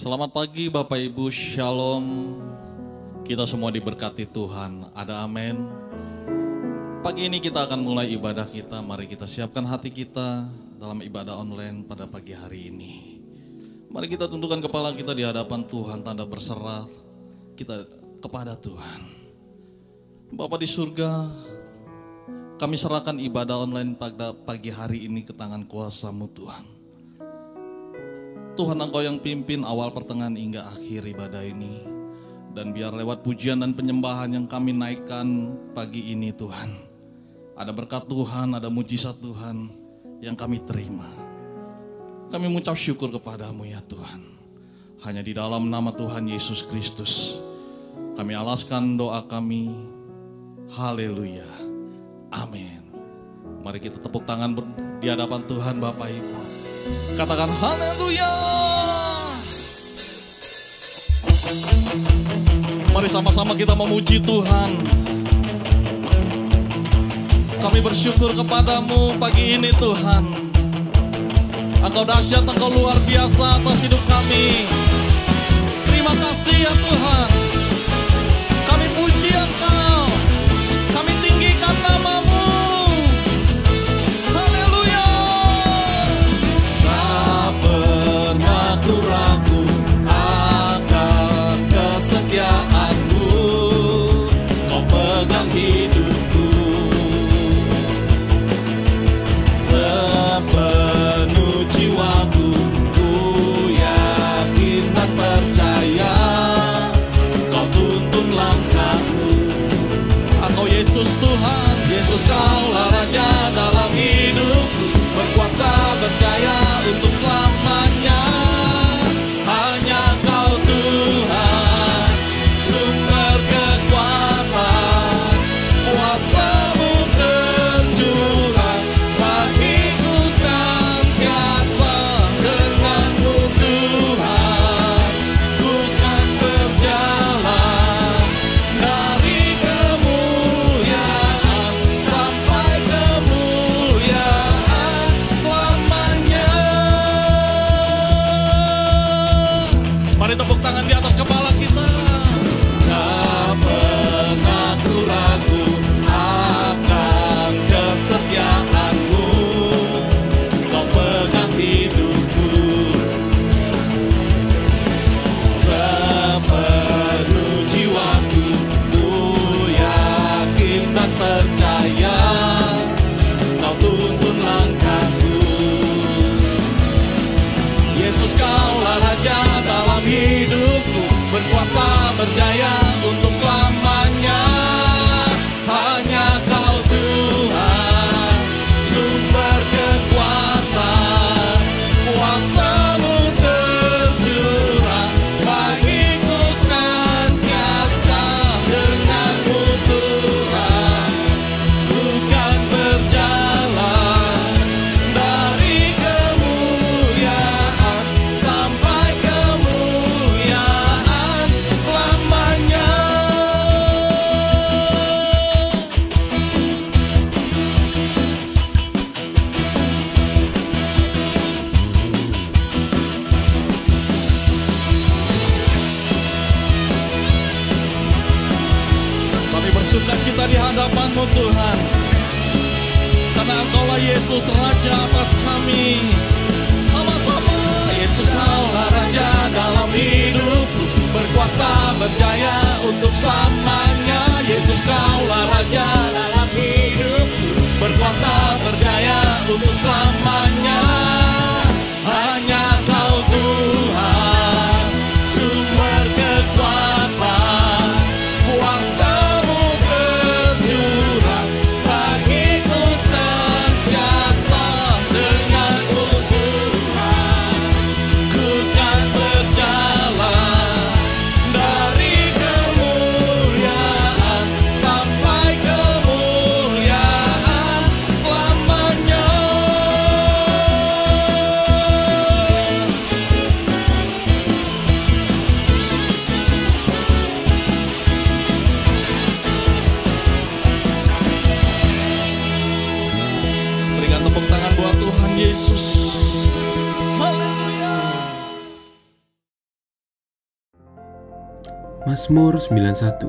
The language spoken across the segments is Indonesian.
Selamat pagi Bapak Ibu, Shalom. Kita semua diberkati Tuhan, ada amin. Pagi ini kita akan mulai ibadah kita. Mari kita siapkan hati kita dalam ibadah online pada pagi hari ini. Mari kita tundukkan kepala kita di hadapan Tuhan, tanda berserah kita kepada Tuhan. Bapa di surga, kami serahkan ibadah online pada pagi hari ini ke tangan kuasa-Mu Tuhan. Tuhan, Engkau yang pimpin awal, pertengahan hingga akhir ibadah ini. Dan biar lewat pujian dan penyembahan yang kami naikkan pagi ini Tuhan, ada berkat Tuhan, ada mujizat Tuhan yang kami terima. Kami mengucap syukur kepadamu ya Tuhan. Hanya di dalam nama Tuhan Yesus Kristus kami alaskan doa kami. Haleluya, amin. Mari kita tepuk tangan di hadapan Tuhan Bapak Ibu. Katakan haleluya. Mari sama-sama kita memuji Tuhan. Kami bersyukur kepadamu pagi ini Tuhan. Engkau dahsyat, Engkau luar biasa atas hidup kami. Terima kasih ya Tuhan. Kami puji Engkau, kami tinggikan nama-Mu. Haleluya. Tak pernah ku ragu akan kesetiaan-Mu. Kau pegang hidupku sepenuh jiwaku. Ku yakin dan percaya Kau tuntun langkahku. Engkau Yesus Tuhan, Yesus Kaulah Raja dalam hidupku, berkuasa berjaya untuk selamanya. Hanya Kau Tuhan, sumber kekuatan, kuasa-Mu tercurah bagiku senantiasa. Dengan-Mu Tuhan, ku kan berjalan dari kemuliaan sampai kemuliaan selamanya. Mari tepuk tangan di atas kepala kita. Tak pernah ku ragu akan kesetiaan-Mu. Kau pegang hidupku sepenuh jiwaku. Ku yakin dan percaya Kau tuntun langkahku. Yesus Kaulah Raja dalam hidupku, berkuasa berjaya untuk selamanya. Hanya Kau Tuhan, sumber kekuatan, kuasa-Mu tercurah bagiku senantiasa. Dengan-Mu Tuhan, ku kan berjalan dari kemuliaan sampai kemuliaan selamanya. Kami bersuka cita di hadapan-Mu Tuhan, karena Engkaulah Yesus Raja atas kami. Sama-sama, Yesus Kaulah Raja dalam hidupku, berkuasa berjaya untuk selamanya. Yesus Kaulah Raja dalam hidupku, berkuasa berjaya untuk selamanya. Hanya Kau Tuhan, sumber kekuatan, kuasa-Mu tercurah bagiku senantiasa. Dengan-Mu Tuhan, ku kan berjalan dari kemuliaan sampai kemuliaan selamanya. Mazmur 91.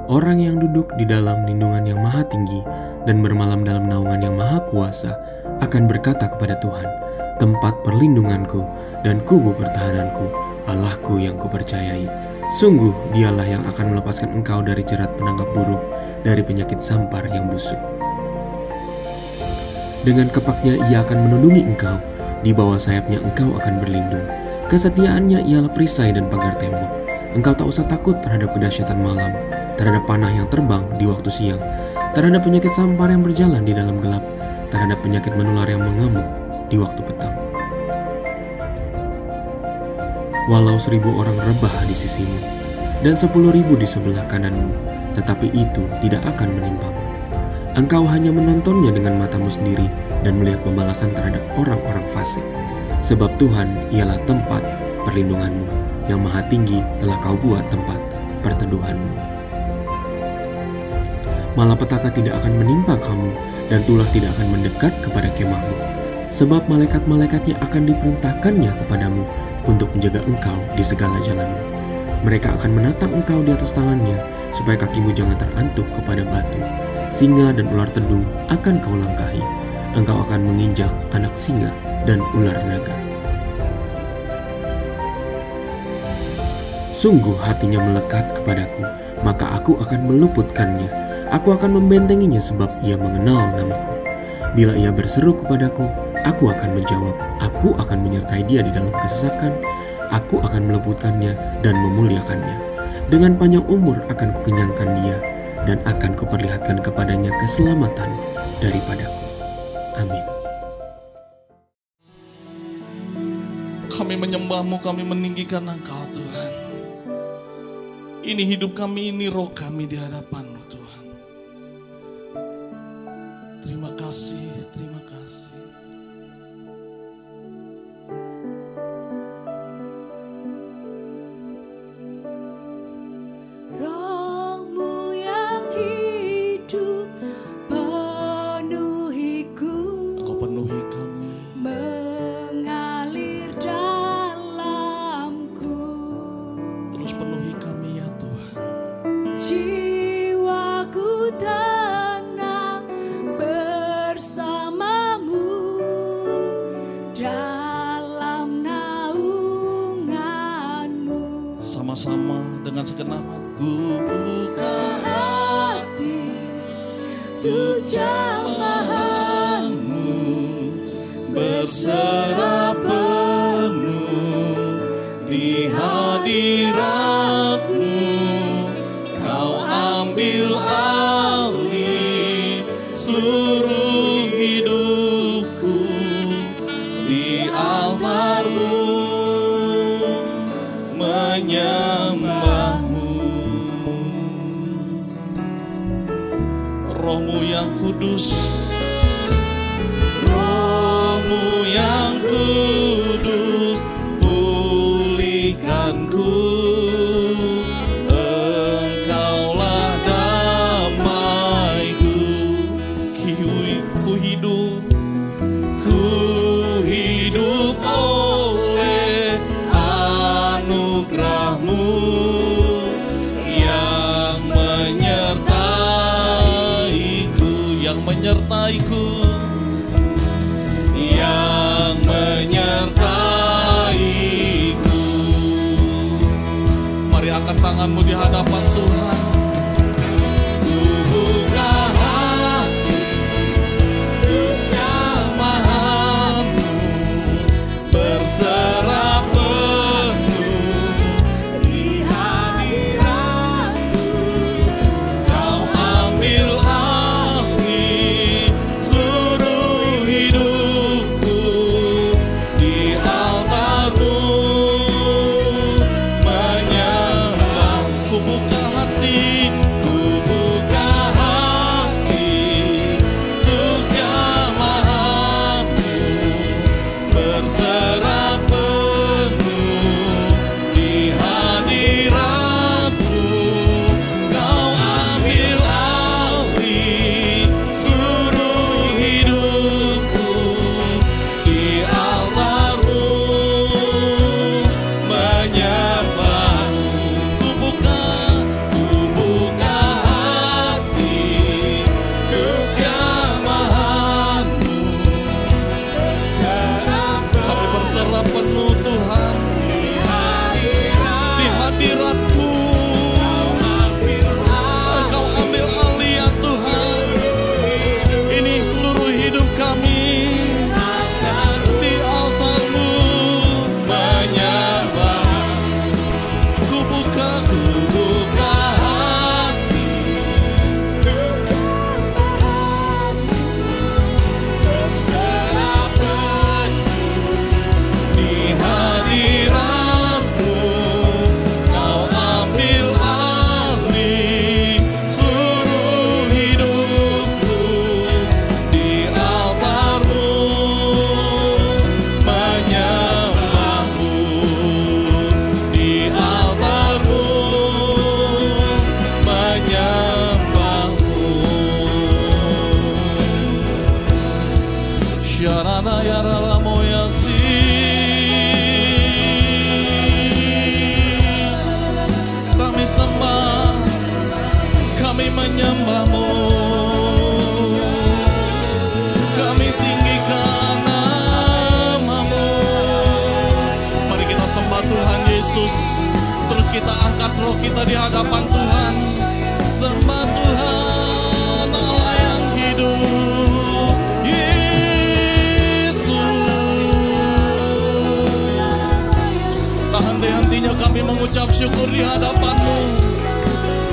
Orang yang duduk di dalam lindungan yang maha tinggi dan bermalam dalam naungan yang maha kuasa akan berkata kepada Tuhan, tempat perlindunganku dan kubu pertahananku, Allahku yang kupercayai. Sungguh dialah yang akan melepaskan engkau dari jerat penangkap burung, dari penyakit sampar yang busuk. Dengan kepaknya ia akan menundungi engkau, di bawah sayapnya engkau akan berlindung. Kesetiaannya ialah perisai dan pagar tembok. Engkau tak usah takut terhadap kedahsyatan malam, terhadap panah yang terbang di waktu siang, terhadap penyakit sampar yang berjalan di dalam gelap, terhadap penyakit menular yang mengamuk di waktu petang. Walau 1.000 orang rebah di sisimu dan 10.000 di sebelah kananmu, tetapi itu tidak akan menimpamu. Engkau hanya menontonnya dengan matamu sendiri dan melihat pembalasan terhadap orang-orang fasik. Sebab Tuhan ialah tempat perlindunganmu, yang maha tinggi telah kau buat tempat perteduhanmu. Malapetaka tidak akan menimpa kamu, dan tulah tidak akan mendekat kepada kemahmu. Sebab malaikat-malaikatnya akan diperintahkannya kepadamu untuk menjaga engkau di segala jalanmu. Mereka akan menatang engkau di atas tangannya, supaya kakimu jangan terantuk kepada batu. Singa dan ular tedung akan kau langkahi. Engkau akan menginjak anak singa dan ular naga. Sungguh hatinya melekat kepadaku, maka aku akan meluputkannya. Aku akan membentenginya sebab ia mengenal namaku. Bila ia berseru kepadaku, aku akan menjawab. Aku akan menyertai dia di dalam kesesakan. Aku akan meluputkannya dan memuliakannya. Dengan panjang umur akan kukenyangkan dia, dan akan kuperlihatkan kepadanya keselamatan daripadaku. Amin. Kami menyembah-Mu, kami meninggikan Engkau Tuhan. Ini hidup kami, ini roh kami di hadapan-Mu Tuhan. Terima kasih, terima kasih. Roh-Mu yang hidup penuhiku, Engkau penuhi kami. mengalir dalamku. Terus penuhi kami ya Tuhan. Jiwaku tenang bersama-Mu dalam naungan-Mu. Sama-sama dengan segenap hatiku buka hati Untuk jamahan-Mu berserah penuh di hadirat-Mu. Kau ambil alih seluruh hidupku di altar-Mu, menyembah-Mu. Roh-Mu yang kudus, Roh-Mu yang kudus, pulihkanku. Engkaulah damaiku. Ku hidup oleh anugerah-Mu yang menyertaiku, yang menyertaiku. Mari angkat tanganmu di hadapan Tuhan. Ku buka hati untuk jamahan-Mu berserah penuh di hadirat-Mu. Kau ambil alih seluruh hidupku di altar-Mu, menyembah. Ku buka hati penuh Tuhan. Di hadirat-Mu Engkau ambil alih ya Tuhan. Ini seluruh hidup kami di altar-Mu menyembah. Ku buka hati berserah penuh di hadirat-Mu. Kau ambil alih seluruh hidupku di altar-Mu menyembah-Mu, di altar-Mu menyembah-Mu. Syarana ya ralamo yasi. Kami sembah, kami menyembah-Mu, kami tinggikan nama-Mu. Mari kita sembah Tuhan Yesus. Terus kita angkat roh kita di hadapan Tuhan. Sembah Tuhan Allah yang hidup, Yesus. Tak henti-hentinya kami mengucap syukur di hadapan-Mu.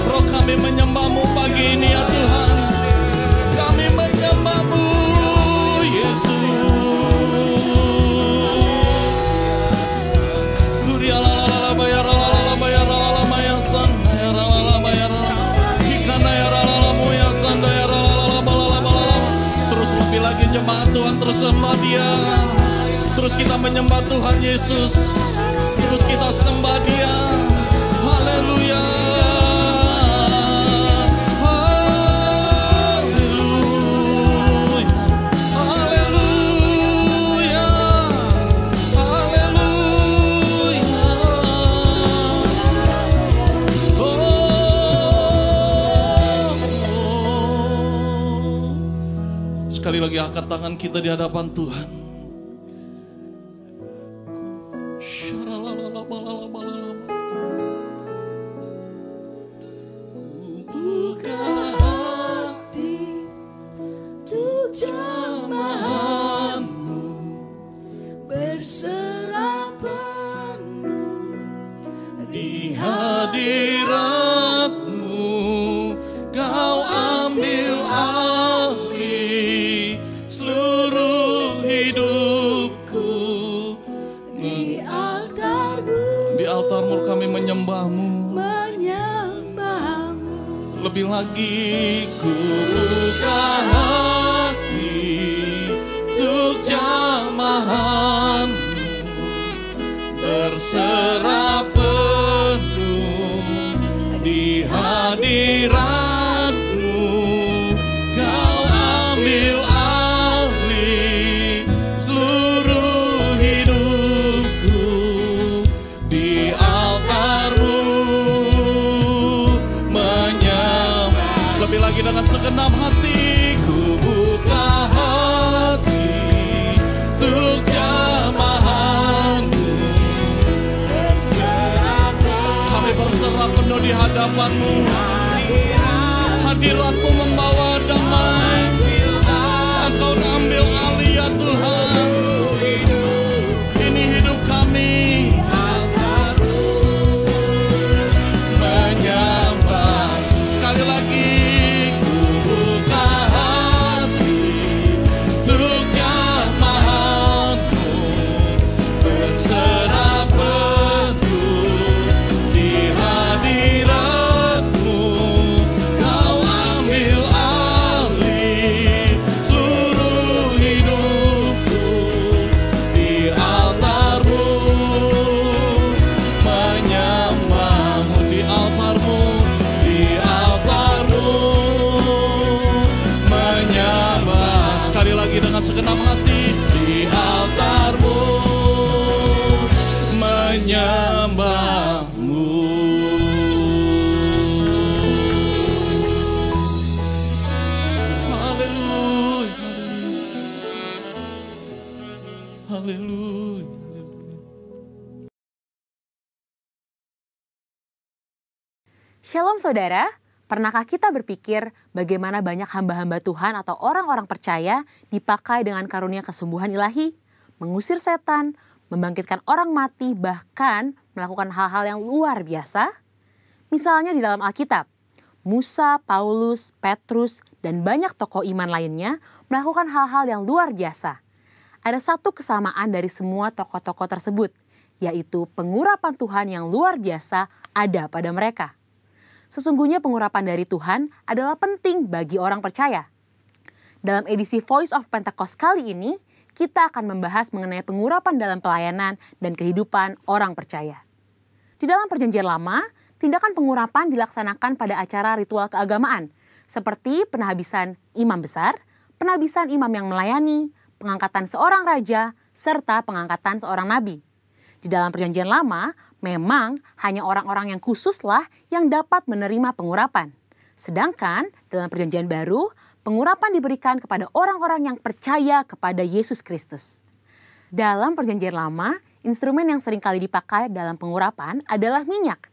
Roh kami menyembah-Mu pagi ini ya Tuhan. Kami menyembah-Mu Yesus. Kuria la la la bayar la la la bayar la la mayasan bayar la la bayar ikana ya la la moyasan bayar la la bala. Terus lebih lagi jemaat Tuhan, terus sembah Dia. Terus kita menyembah Tuhan Yesus. Terus kita sembah Dia. Haleluya. Sekali lagi angkat tangan kita di hadapan Tuhan. Buka hati untuk jamaah-Mu, berserah penuh di hadirat-Mu. Kau ambil alih seluruh hidupku di altar-Mu. Di altar-Mu kami menyembah-Mu. Lebih lagi ku buka hati untuk jamaah-Mu, berserah penuh di hadirat-Mu. Kau ambil alih seluruh hidupku di altar-Mu menyembah. Lebih lagi dengan segenap hatiku buka hati untuk jamaah-Mu, kami berserah penuh di hadapan-Mu. Hadirat-Mu membawa damai. Engkau ambil alih ya Tuhan. Ini hidup kami menyembah. Sekali lagi ku buka hati untuk jamaah-Mu, berserah penuh di hadirat-Mu. Kau ambil alih seluruh hidupku di altar-Mu menyembah-Mu, di altar-Mu, di altar-Mu menyembah. Sekali lagi dengan segenap hati di altar-Mu menyembah-Mu. Haleluya. Haleluya. Shalom saudara, pernahkah kita berpikir bagaimana banyak hamba-hamba Tuhan atau orang-orang percaya dipakai dengan karunia kesembuhan ilahi, mengusir setan, membangkitkan orang mati, bahkan melakukan hal-hal yang luar biasa? Misalnya di dalam Alkitab, Musa, Paulus, Petrus, dan banyak tokoh iman lainnya melakukan hal-hal yang luar biasa. Ada satu kesamaan dari semua tokoh-tokoh tersebut, yaitu pengurapan Tuhan yang luar biasa ada pada mereka. Sesungguhnya pengurapan dari Tuhan adalah penting bagi orang percaya. Dalam edisi Voice of Pentecost kali ini, kita akan membahas mengenai pengurapan dalam pelayanan dan kehidupan orang percaya. Di dalam Perjanjian Lama, tindakan pengurapan dilaksanakan pada acara ritual keagamaan, seperti penahabisan imam besar, penahabisan imam yang melayani, pengangkatan seorang raja, serta pengangkatan seorang nabi. Di dalam Perjanjian Lama, memang hanya orang-orang yang khususlah yang dapat menerima pengurapan. Sedangkan dalam Perjanjian Baru, pengurapan diberikan kepada orang-orang yang percaya kepada Yesus Kristus. Dalam Perjanjian Lama, instrumen yang sering kali dipakai dalam pengurapan adalah minyak.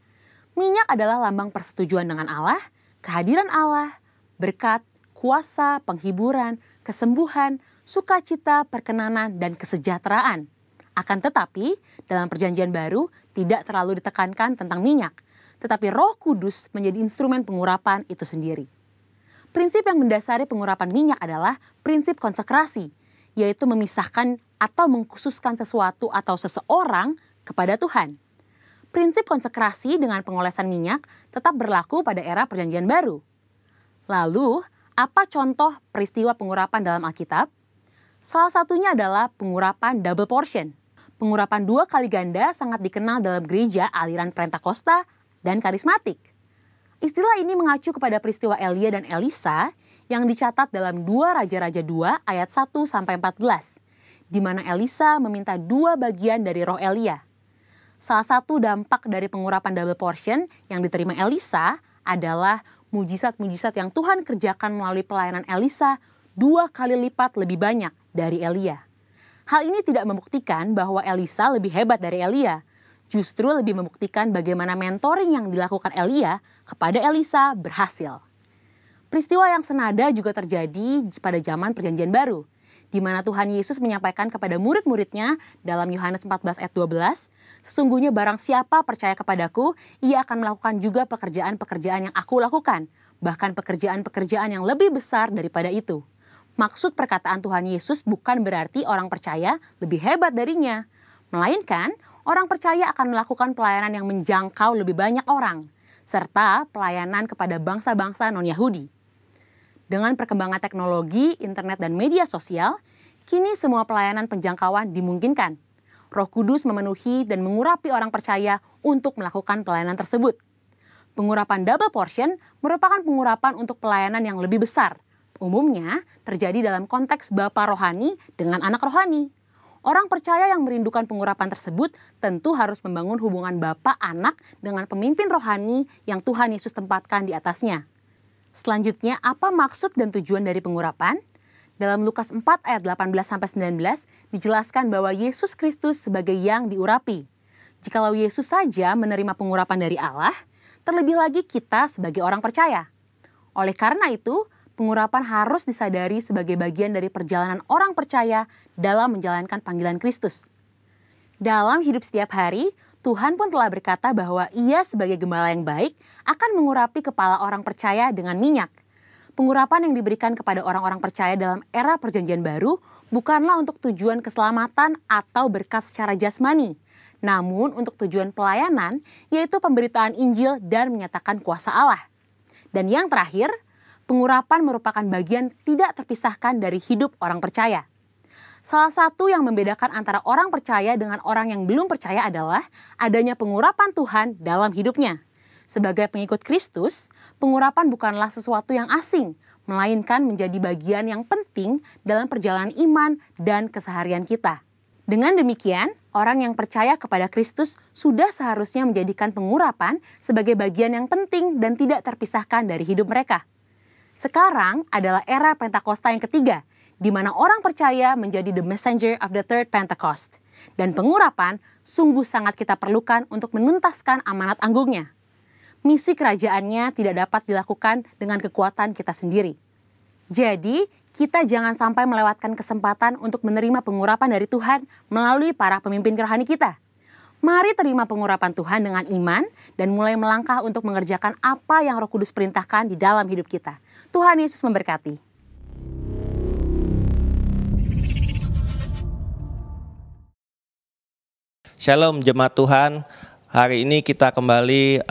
Minyak adalah lambang persetujuan dengan Allah, kehadiran Allah, berkat, kuasa, penghiburan, kesembuhan, sukacita, perkenanan, dan kesejahteraan. Akan tetapi, dalam Perjanjian Baru tidak terlalu ditekankan tentang minyak, tetapi Roh Kudus menjadi instrumen pengurapan itu sendiri. Prinsip yang mendasari pengurapan minyak adalah prinsip konsekrasi, yaitu memisahkan atau mengkhususkan sesuatu atau seseorang kepada Tuhan. Prinsip konsekrasi dengan pengolesan minyak tetap berlaku pada era Perjanjian Baru. Lalu, apa contoh peristiwa pengurapan dalam Alkitab? Salah satunya adalah pengurapan double portion. Pengurapan 2 kali ganda sangat dikenal dalam gereja aliran Pentakosta dan karismatik. Istilah ini mengacu kepada peristiwa Elia dan Elisa yang dicatat dalam 2 Raja-Raja 2 ayat 1-14, di mana Elisa meminta 2 bagian dari roh Elia. Salah satu dampak dari pengurapan double portion yang diterima Elisa adalah mujizat-mujizat yang Tuhan kerjakan melalui pelayanan Elisa 2 kali lipat lebih banyak dari Elia. Hal ini tidak membuktikan bahwa Elisa lebih hebat dari Elia, justru lebih membuktikan bagaimana mentoring yang dilakukan Elia kepada Elisa berhasil. Peristiwa yang senada juga terjadi pada zaman Perjanjian Baru, di mana Tuhan Yesus menyampaikan kepada murid-muridnya dalam Yohanes 14 ayat 12, "Sesungguhnya barang siapa percaya kepadaku, ia akan melakukan juga pekerjaan-pekerjaan yang aku lakukan, bahkan pekerjaan-pekerjaan yang lebih besar daripada itu." Maksud perkataan Tuhan Yesus bukan berarti orang percaya lebih hebat darinya, melainkan orang percaya akan melakukan pelayanan yang menjangkau lebih banyak orang, serta pelayanan kepada bangsa-bangsa non-Yahudi. Dengan perkembangan teknologi, internet, dan media sosial, kini semua pelayanan penjangkauan dimungkinkan. Roh Kudus memenuhi dan mengurapi orang percaya untuk melakukan pelayanan tersebut. Pengurapan double portion merupakan pengurapan untuk pelayanan yang lebih besar. Umumnya terjadi dalam konteks bapa rohani dengan anak rohani. Orang percaya yang merindukan pengurapan tersebut tentu harus membangun hubungan bapa anak dengan pemimpin rohani yang Tuhan Yesus tempatkan di atasnya. Selanjutnya, apa maksud dan tujuan dari pengurapan? Dalam Lukas 4 ayat 18-19 dijelaskan bahwa Yesus Kristus sebagai yang diurapi. Jikalau Yesus saja menerima pengurapan dari Allah, terlebih lagi kita sebagai orang percaya. Oleh karena itu, pengurapan harus disadari sebagai bagian dari perjalanan orang percaya dalam menjalankan panggilan Kristus. Dalam hidup setiap hari, Tuhan pun telah berkata bahwa Ia sebagai gembala yang baik akan mengurapi kepala orang percaya dengan minyak. Pengurapan yang diberikan kepada orang-orang percaya dalam era Perjanjian Baru bukanlah untuk tujuan keselamatan atau berkat secara jasmani, namun untuk tujuan pelayanan, yaitu pemberitaan Injil dan menyatakan kuasa Allah. Dan yang terakhir, pengurapan merupakan bagian tidak terpisahkan dari hidup orang percaya. Salah satu yang membedakan antara orang percaya dengan orang yang belum percaya adalah adanya pengurapan Tuhan dalam hidupnya. Sebagai pengikut Kristus, pengurapan bukanlah sesuatu yang asing, melainkan menjadi bagian yang penting dalam perjalanan iman dan keseharian kita. Dengan demikian, orang yang percaya kepada Kristus sudah seharusnya menjadikan pengurapan sebagai bagian yang penting dan tidak terpisahkan dari hidup mereka. Sekarang adalah era Pentakosta yang ketiga, di mana orang percaya menjadi the messenger of the third Pentecost. Dan pengurapan sungguh sangat kita perlukan untuk menuntaskan amanat anggungnya. misi kerajaannya tidak dapat dilakukan dengan kekuatan kita sendiri. Jadi, kita jangan sampai melewatkan kesempatan untuk menerima pengurapan dari Tuhan melalui para pemimpin rohani kita. Mari terima pengurapan Tuhan dengan iman dan mulai melangkah untuk mengerjakan apa yang Roh Kudus perintahkan di dalam hidup kita. Tuhan Yesus memberkati. Shalom jemaat Tuhan, hari ini kita kembali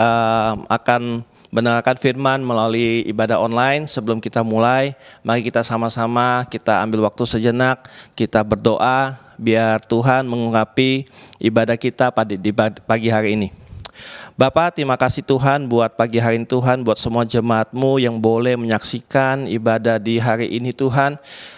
akan mendengarkan firman melalui ibadah online. Sebelum kita mulai, mari kita sama-sama kita ambil waktu sejenak, kita berdoa biar Tuhan mengurapi ibadah kita di pagi hari ini. Bapa, terima kasih Tuhan buat pagi hari ini Tuhan, buat semua jemaat-Mu yang boleh menyaksikan ibadah di hari ini Tuhan.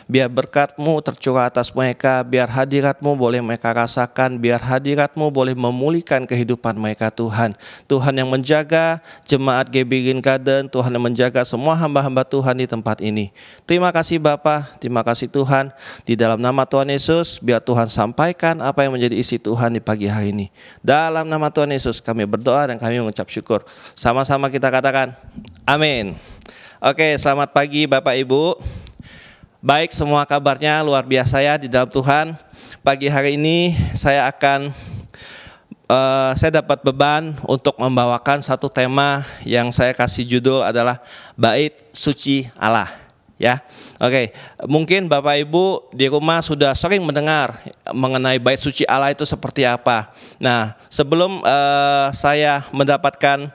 Biar berkat-Mu tercurah atas mereka, biar hadirat-Mu boleh mereka rasakan, biar hadirat-Mu boleh memulihkan kehidupan mereka Tuhan. Tuhan yang menjaga jemaat GB Green Garden, Tuhan yang menjaga semua hamba-hamba Tuhan di tempat ini. Terima kasih Bapa, terima kasih Tuhan. Di dalam nama Tuhan Yesus, biar Tuhan sampaikan apa yang menjadi isi Tuhan di pagi hari ini. Dalam nama Tuhan Yesus kami berdoa dan kami mengucap syukur. Sama-sama kita katakan, amin. Oke, selamat pagi Bapak Ibu. Baik, semua kabarnya luar biasa ya di dalam Tuhan. Pagi hari ini saya dapat beban untuk membawakan satu tema yang saya kasih judul adalah Bait Suci Allah. Ya, oke. Mungkin Bapak Ibu di rumah sudah sering mendengar mengenai Bait Suci Allah itu seperti apa. Nah, sebelum saya mendapatkan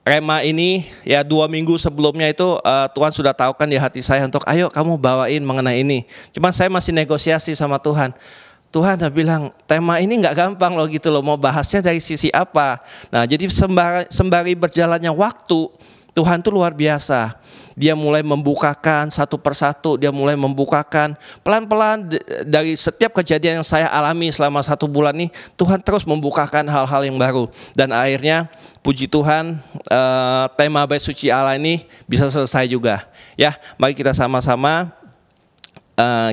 rema ini, ya 2 minggu sebelumnya itu Tuhan sudah tahukan di hati saya untuk ayo kamu bawain mengenai ini. Cuman saya masih negosiasi sama Tuhan. Tuhan udah bilang tema ini nggak gampang loh gitu loh, mau bahasnya dari sisi apa. Nah jadi sembari berjalannya waktu, Tuhan tuh luar biasa. Dia mulai membukakan satu persatu, dia mulai membukakan pelan-pelan dari setiap kejadian yang saya alami selama 1 bulan ini, Tuhan terus membukakan hal-hal yang baru. Dan akhirnya puji Tuhan tema Bait Suci Allah ini bisa selesai juga. Ya, mari kita sama-sama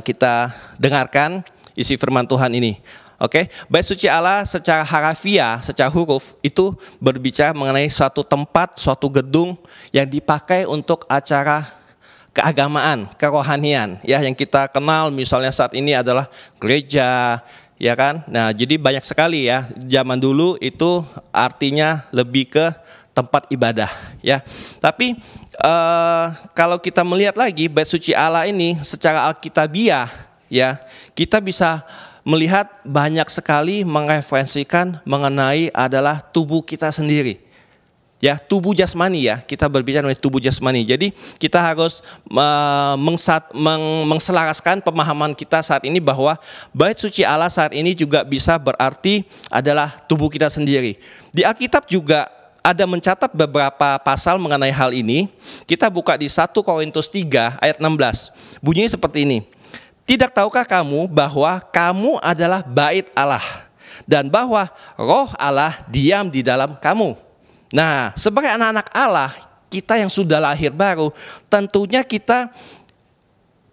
kita dengarkan isi firman Tuhan ini. Oke, Bait Suci Allah secara harafiah, secara huruf itu berbicara mengenai suatu tempat, suatu gedung yang dipakai untuk acara keagamaan, kerohanian, ya yang kita kenal misalnya saat ini adalah gereja, ya kan? Nah, jadi banyak sekali ya. Zaman dulu itu artinya lebih ke tempat ibadah, ya. Tapi kalau kita melihat lagi Bait Suci Allah ini secara alkitabiah, ya, kita bisa melihat banyak sekali mereferensikan mengenai adalah tubuh kita sendiri. Ya, tubuh jasmani ya, kita berbicara mengenai tubuh jasmani. Jadi kita harus mengselaraskan pemahaman kita saat ini bahwa Bait Suci Allah saat ini juga bisa berarti adalah tubuh kita sendiri. Di Alkitab juga ada mencatat beberapa pasal mengenai hal ini. Kita buka di 1 Korintus 3 ayat 16. Bunyinya seperti ini. Tidak tahukah kamu bahwa kamu adalah bait Allah dan bahwa Roh Allah diam di dalam kamu? Nah, sebagai anak-anak Allah, kita yang sudah lahir baru, tentunya kita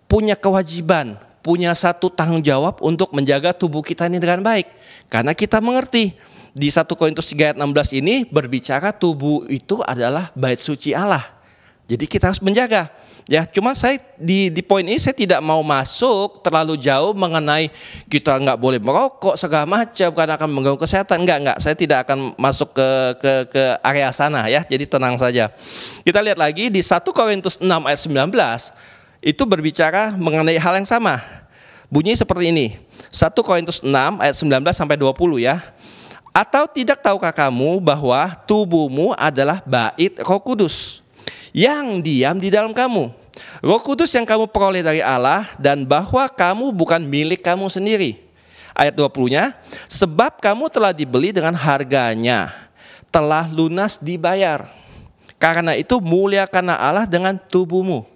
punya kewajiban, punya satu tanggung jawab untuk menjaga tubuh kita ini dengan baik. Karena kita mengerti di 1 Korintus 3 ayat 16 ini berbicara tubuh itu adalah bait suci Allah. Jadi kita harus menjaga. Ya, cuma saya di poin ini saya tidak mau masuk terlalu jauh mengenai kita nggak boleh merokok segala macam karena akan mengganggu kesehatan. Enggak, saya tidak akan masuk ke area sana ya. Jadi tenang saja. Kita lihat lagi di 1 Korintus 6 ayat 19 itu berbicara mengenai hal yang sama. Bunyi seperti ini. 1 Korintus 6 ayat 19 sampai 20 ya. Atau tidak tahukah kamu bahwa tubuhmu adalah bait Roh Kudus yang diam di dalam kamu, Roh Kudus yang kamu peroleh dari Allah, dan bahwa kamu bukan milik kamu sendiri. Ayat 20-nya, sebab kamu telah dibeli dengan harganya, telah lunas dibayar. Karena itu muliakanlah Allah dengan tubuhmu.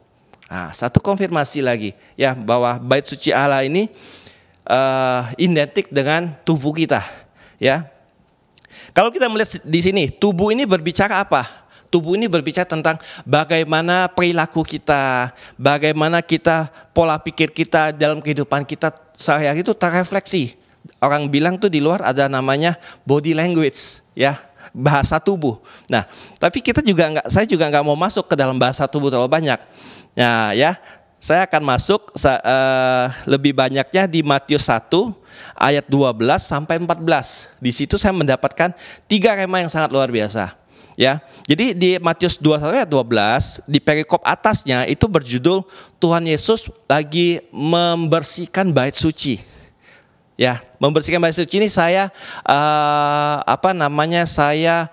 Nah, satu konfirmasi lagi ya bahwa bait suci Allah ini identik dengan tubuh kita. Ya, kalau kita melihat di sini, tubuh ini berbicara apa? Tubuh ini berbicara tentang bagaimana perilaku kita, bagaimana kita, pola pikir kita dalam kehidupan kita sehari-hari itu terrefleksi. Orang bilang tuh di luar ada namanya body language, ya. bahasa tubuh. Nah, tapi saya juga nggak mau masuk ke dalam bahasa tubuh terlalu banyak. Nah, ya, saya akan masuk lebih banyaknya di Matius 1 ayat 12 sampai 14. Di situ saya mendapatkan 3 rema yang sangat luar biasa. Ya, jadi di Matius 21 ayat 12 di perikop atasnya itu berjudul Tuhan Yesus lagi membersihkan bait suci. Ya, membersihkan bait suci ini saya saya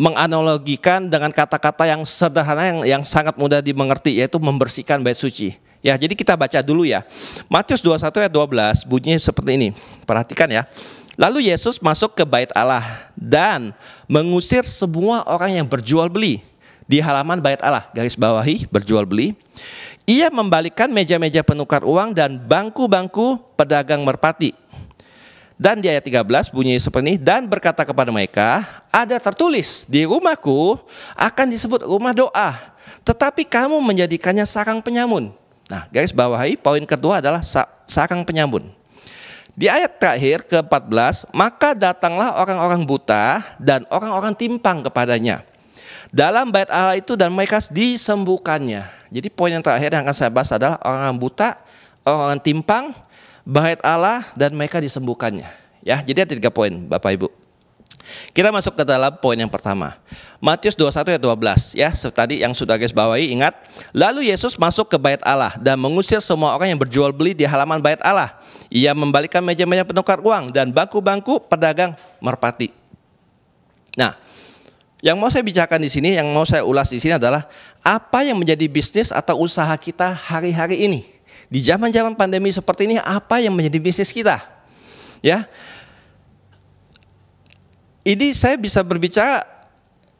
menganalogikan dengan kata-kata yang sederhana yang sangat mudah dimengerti, yaitu membersihkan bait suci. Ya, jadi kita baca dulu ya. Matius 21 ayat 12 bunyinya seperti ini. Perhatikan ya. Lalu Yesus masuk ke bait Allah dan mengusir semua orang yang berjual beli di halaman bait Allah. Garis bawahi berjual beli. Ia membalikkan meja-meja penukar uang dan bangku-bangku pedagang merpati. Dan di ayat 13 bunyi seperti ini, dan berkata kepada mereka, ada tertulis di rumahku akan disebut rumah doa, tetapi kamu menjadikannya sarang penyamun. Nah, garis bawahi poin kedua adalah sarang penyamun. Di ayat terakhir ke-14, maka datanglah orang-orang buta dan orang-orang timpang kepadanya dalam bait Allah itu dan mereka disembuhkannya. Jadi poin yang terakhir yang akan saya bahas adalah orang-orang buta, orang-orang timpang, bait Allah dan mereka disembuhkannya. Ya, jadi ada 3 poin Bapak Ibu. Kita masuk ke dalam poin yang pertama. Matius 21 ayat 12 ya, tadi yang sudah garis bawahi ingat. Lalu Yesus masuk ke bait Allah dan mengusir semua orang yang berjual beli di halaman bait Allah. Ia membalikkan meja-meja penukar uang dan bangku-bangku pedagang merpati. Nah, yang mau saya bicarakan di sini, yang mau saya ulas di sini adalah apa yang menjadi bisnis atau usaha kita hari-hari ini. Di zaman-zaman pandemi seperti ini, apa yang menjadi bisnis kita? Ya. Ini saya bisa berbicara,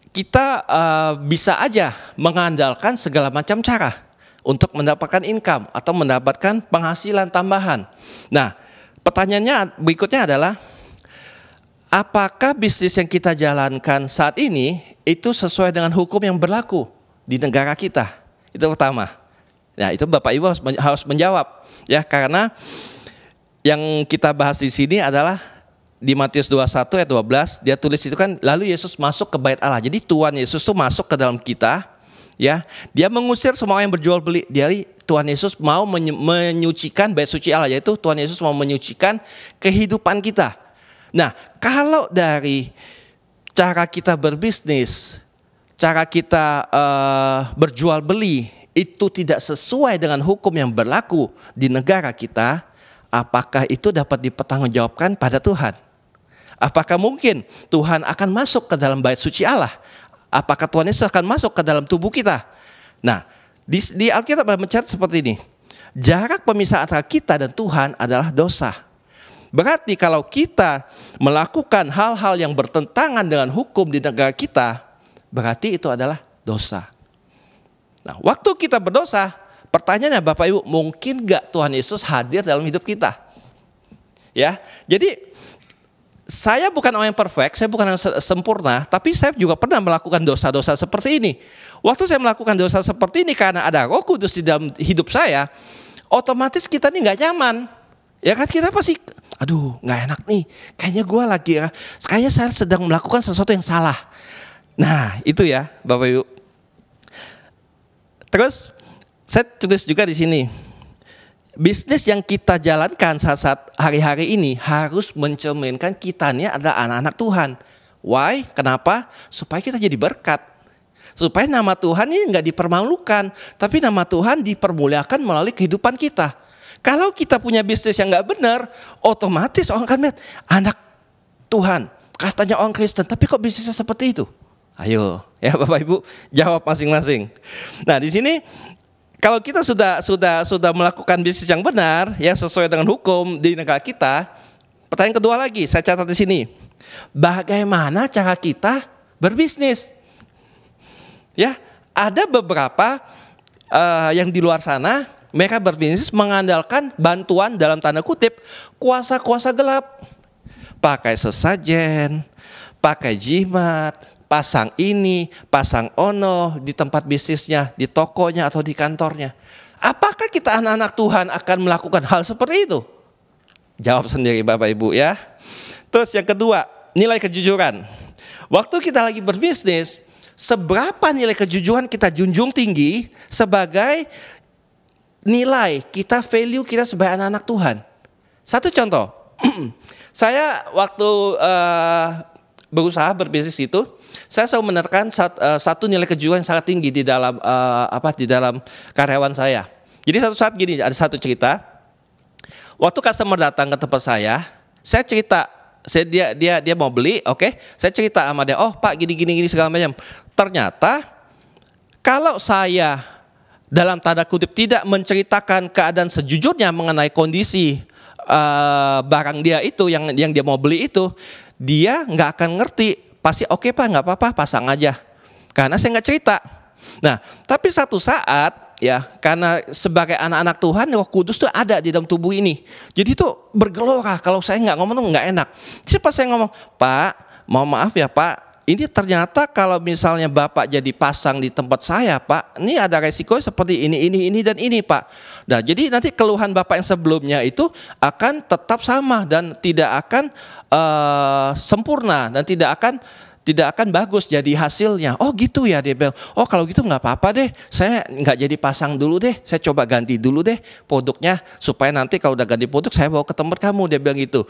kita bisa aja mengandalkan segala macam cara untuk mendapatkan income atau mendapatkan penghasilan tambahan. Nah, pertanyaannya berikutnya adalah, apakah bisnis yang kita jalankan saat ini itu sesuai dengan hukum yang berlaku di negara kita? Itu pertama. Nah, itu Bapak Ibu harus menjawab ya, karena yang kita bahas di sini adalah di Matius 21 ayat 12, dia tulis itu kan, lalu Yesus masuk ke bait Allah. Jadi Tuhan Yesus tuh masuk ke dalam kita, ya. Dia mengusir semua yang berjual beli. Jadi Tuhan Yesus mau menyucikan bait suci Allah, yaitu Tuhan Yesus mau menyucikan kehidupan kita. Nah, kalau dari cara kita berbisnis, cara kita berjual beli itu tidak sesuai dengan hukum yang berlaku di negara kita, apakah itu dapat dipertanggungjawabkan pada Tuhan? Apakah mungkin Tuhan akan masuk ke dalam bait suci Allah? Apakah Tuhan Yesus akan masuk ke dalam tubuh kita? Nah, di Alkitab ada mencatat seperti ini. Jarak pemisah antara kita dan Tuhan adalah dosa. Berarti kalau kita melakukan hal-hal yang bertentangan dengan hukum di negara kita, berarti itu adalah dosa. Nah, waktu kita berdosa, pertanyaannya Bapak Ibu, mungkin gak Tuhan Yesus hadir dalam hidup kita? Ya, jadi saya bukan orang yang perfect, saya bukan yang sempurna, tapi saya juga pernah melakukan dosa-dosa seperti ini. Waktu saya melakukan dosa seperti ini karena ada Roh Kudus di dalam hidup saya, otomatis kita nih nggak nyaman. Ya kan, kita pasti, aduh nggak enak nih, kayaknya gue lagi, kayaknya saya sedang melakukan sesuatu yang salah. Nah itu ya Bapak Ibu. Terus saya tulis juga di sini, bisnis yang kita jalankan saat hari-hari ini harus mencerminkan kita ini adalah anak-anak Tuhan. Why? Kenapa? Supaya kita jadi berkat. Supaya nama Tuhan ini nggak dipermalukan, tapi nama Tuhan dipermuliakan melalui kehidupan kita. Kalau kita punya bisnis yang nggak benar, otomatis orang akan melihat anak Tuhan, kastanya orang Kristen, tapi kok bisnisnya seperti itu? Ayo, ya Bapak Ibu jawab masing-masing. Nah di sini, kalau kita sudah melakukan bisnis yang benar, yang sesuai dengan hukum di negara kita, pertanyaan kedua lagi, saya catat di sini, bagaimana cara kita berbisnis? Ya, ada beberapa yang di luar sana, mereka berbisnis mengandalkan bantuan dalam tanda kutip kuasa-kuasa gelap, pakai sesajen, pakai jimat, pasang ini, pasang ono di tempat bisnisnya, di tokonya atau di kantornya. Apakah kita anak-anak Tuhan akan melakukan hal seperti itu? Jawab sendiri Bapak Ibu ya. Terus yang kedua, nilai kejujuran. Waktu kita lagi berbisnis, seberapa nilai kejujuran kita junjung tinggi sebagai nilai kita, value kita sebagai anak-anak Tuhan. Satu contoh, saya waktu berusaha berbisnis itu, saya selalu menekankan satu nilai kejujuran yang sangat tinggi di dalam di dalam karyawan saya. Jadi satu saat gini, ada satu cerita. Waktu customer datang ke tempat saya cerita, dia mau beli, oke. Saya cerita sama dia, oh Pak gini segala macam. Ternyata kalau saya dalam tanda kutip tidak menceritakan keadaan sejujurnya mengenai kondisi barang dia itu yang dia mau beli itu, dia nggak akan ngerti. Pasti oke Pak, nggak apa-apa, pasang aja. Karena saya nggak cerita. Nah, tapi satu saat ya, karena sebagai anak-anak Tuhan, Roh Kudus tuh ada di dalam tubuh ini. Jadi itu bergelora. Kalau saya nggak ngomong tuh nggak enak. Jadi pas saya ngomong, Pak, mohon maaf ya Pak, ini ternyata kalau misalnya Bapak jadi pasang di tempat saya Pak, ini ada resiko seperti ini dan ini Pak. Nah, jadi nanti keluhan Bapak yang sebelumnya itu akan tetap sama dan tidak akan sempurna dan tidak akan bagus jadi hasilnya. Oh gitu ya, dia bilang. Oh kalau gitu nggak apa-apa deh, saya nggak jadi pasang dulu deh, saya coba ganti dulu deh produknya supaya nanti kalau udah ganti produk saya bawa ke tempat kamu, dia bilang gitu.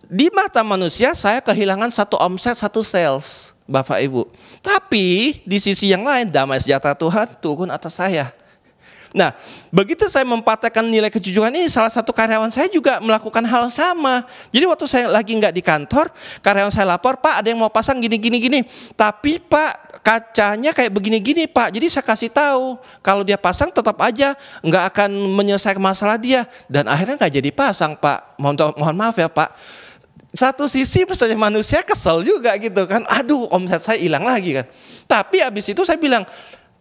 Di mata manusia saya kehilangan satu omset, satu sales, Bapak Ibu. Tapi di sisi yang lain damai sejahtera Tuhan turun atas saya. Nah, begitu saya mempraktekkan nilai kejujuran ini, salah satu karyawan saya juga melakukan hal yang sama. Jadi waktu saya lagi nggak di kantor, karyawan saya lapor, Pak ada yang mau pasang gini. Tapi Pak kacanya kayak begini Pak. Jadi saya kasih tahu, kalau dia pasang tetap aja nggak akan menyelesaikan masalah dia. Dan akhirnya nggak jadi pasang Pak. Mohon maaf ya Pak. Satu sisi sebagai manusia kesel juga gitu kan. Aduh omset saya hilang lagi kan. Tapi abis itu saya bilang,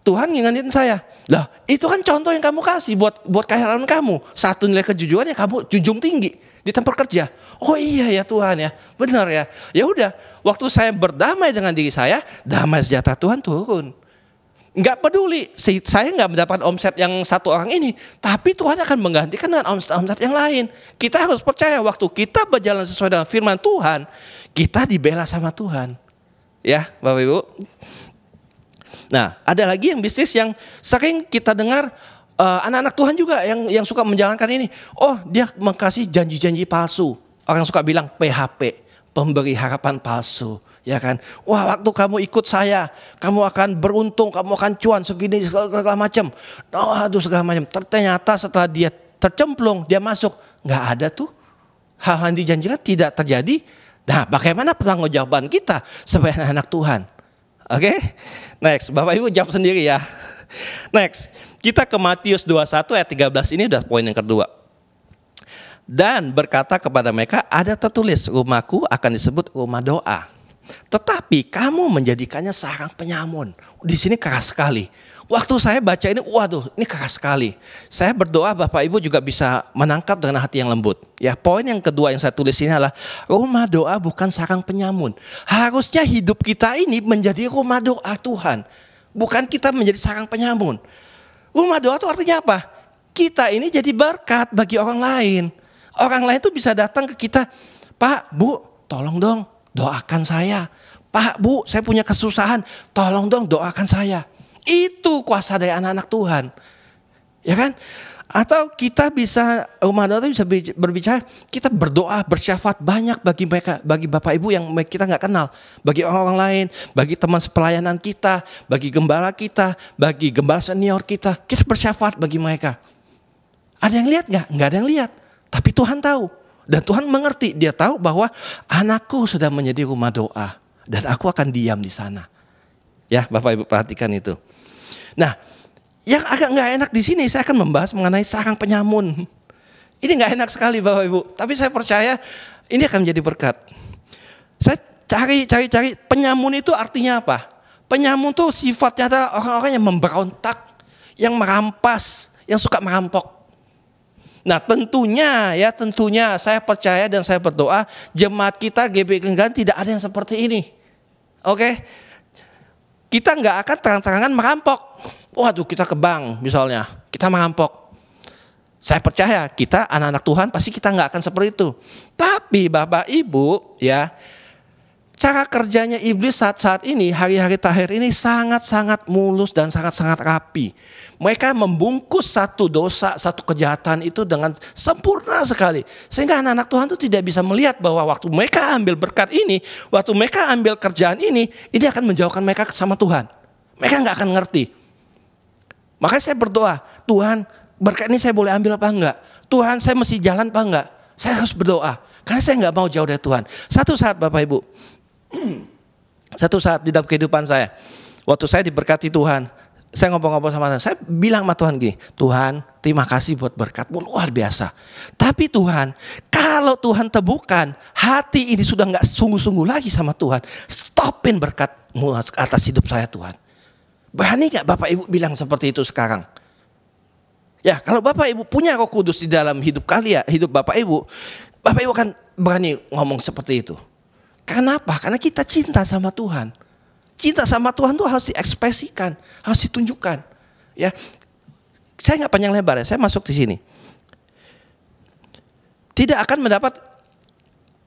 Tuhan ngingetin saya, lah itu kan contoh yang kamu kasih buat karyawan kamu. Satu nilai kejujuran yang kamu junjung tinggi di tempat kerja. Oh iya ya Tuhan ya, benar ya. Ya udah, waktu saya berdamai dengan diri saya, damai sejahtera Tuhan turun. Nggak peduli, saya nggak mendapat omset yang satu orang ini, tapi Tuhan akan menggantikan dengan omset yang lain. Kita harus percaya waktu kita berjalan sesuai dengan firman Tuhan, kita dibela sama Tuhan. Ya Bapak Ibu. Nah, ada lagi yang bisnis yang sering kita dengar anak-anak Tuhan juga yang suka menjalankan ini. Oh, dia mengkasih janji-janji palsu. Orang suka bilang PHP, pemberi harapan palsu, ya kan? Wah, waktu kamu ikut saya, kamu akan beruntung, kamu akan cuan segini segala macam. Oh, aduh segala macam. Ternyata setelah dia tercemplung, dia masuk, nggak ada tuh. Hal-hal yang dijanjikan tidak terjadi. Nah, bagaimana pertanggungjawaban kita sebagai anak Tuhan? Oke, next, Bapak Ibu jawab sendiri ya. Next, kita ke Matius 21 ayat 13, ini udah poin yang kedua. Dan berkata kepada mereka, ada tertulis, rumahku akan disebut rumah doa. Tetapi kamu menjadikannya sarang penyamun. Di sini keras sekali. Waktu saya baca ini, waduh, ini keras sekali. Saya berdoa Bapak Ibu juga bisa menangkap dengan hati yang lembut. Ya, poin yang kedua yang saya tulis ini adalah rumah doa bukan sarang penyamun. Harusnya hidup kita ini menjadi rumah doa Tuhan, bukan kita menjadi sarang penyamun. Rumah doa itu artinya apa? Kita ini jadi berkat bagi orang lain. Orang lain tuh bisa datang ke kita, Pak, Bu, tolong dong doakan saya. Pak, Bu, saya punya kesusahan, tolong dong doakan saya. Itu kuasa dari anak-anak Tuhan, ya kan? Atau kita bisa, rumah doa itu bisa berbicara, kita berdoa bersyafaat banyak bagi mereka, bagi Bapak Ibu yang kita nggak kenal, bagi orang lain, bagi teman sepelayanan kita, bagi gembala kita, bagi gembala senior kita bersyafaat bagi mereka. Ada yang lihat nggak? Nggak ada yang lihat, tapi Tuhan tahu dan Tuhan mengerti. Dia tahu bahwa anakku sudah menjadi rumah doa dan aku akan diam di sana. Ya, Bapak Ibu perhatikan itu. Nah, yang agak nggak enak di sini saya akan membahas mengenai sarang penyamun. Ini nggak enak sekali Bapak Ibu, tapi saya percaya ini akan menjadi berkat. Saya cari penyamun itu artinya apa? Penyamun itu sifatnya adalah orang-orang yang memberontak, yang merampas, yang suka merampok. Nah, tentunya saya percaya dan saya berdoa jemaat kita GBI Kenggan tidak ada yang seperti ini. Oke? Kita nggak akan terang-terangan merampok. Waduh, kita ke bank misalnya, kita merampok. Saya percaya kita anak-anak Tuhan pasti kita nggak akan seperti itu. Tapi Bapak Ibu ya, cara kerjanya iblis saat ini, hari-hari terakhir ini sangat-sangat mulus dan sangat-sangat rapi. Mereka membungkus satu dosa, satu kejahatan itu dengan sempurna sekali. Sehingga anak-anak Tuhan itu tidak bisa melihat bahwa waktu mereka ambil berkat ini, waktu mereka ambil kerjaan ini akan menjauhkan mereka sama Tuhan. Mereka nggak akan ngerti. Makanya saya berdoa, Tuhan berkat ini saya boleh ambil apa enggak? Tuhan saya mesti jalan apa enggak? Saya harus berdoa. Karena saya nggak mau jauh dari Tuhan. Satu saat Bapak Ibu, satu saat di dalam kehidupan saya, waktu saya diberkati Tuhan, saya ngobrol-ngobrol sama Tuhan, saya bilang sama Tuhan gini, Tuhan terima kasih buat berkat-Mu luar biasa. Tapi Tuhan, kalau Tuhan temukan hati ini sudah nggak sungguh-sungguh lagi sama Tuhan, stopin berkat-Mu atas hidup saya Tuhan. Berani nggak Bapak Ibu bilang seperti itu sekarang? Ya, kalau Bapak Ibu punya Roh Kudus di dalam hidup kalian, hidup Bapak Ibu akan berani ngomong seperti itu. Kenapa? Karena kita cinta sama Tuhan. Cinta sama Tuhan itu harus diekspresikan, harus ditunjukkan. Ya, saya nggak panjang lebar ya, saya masuk di sini. Tidak akan mendapat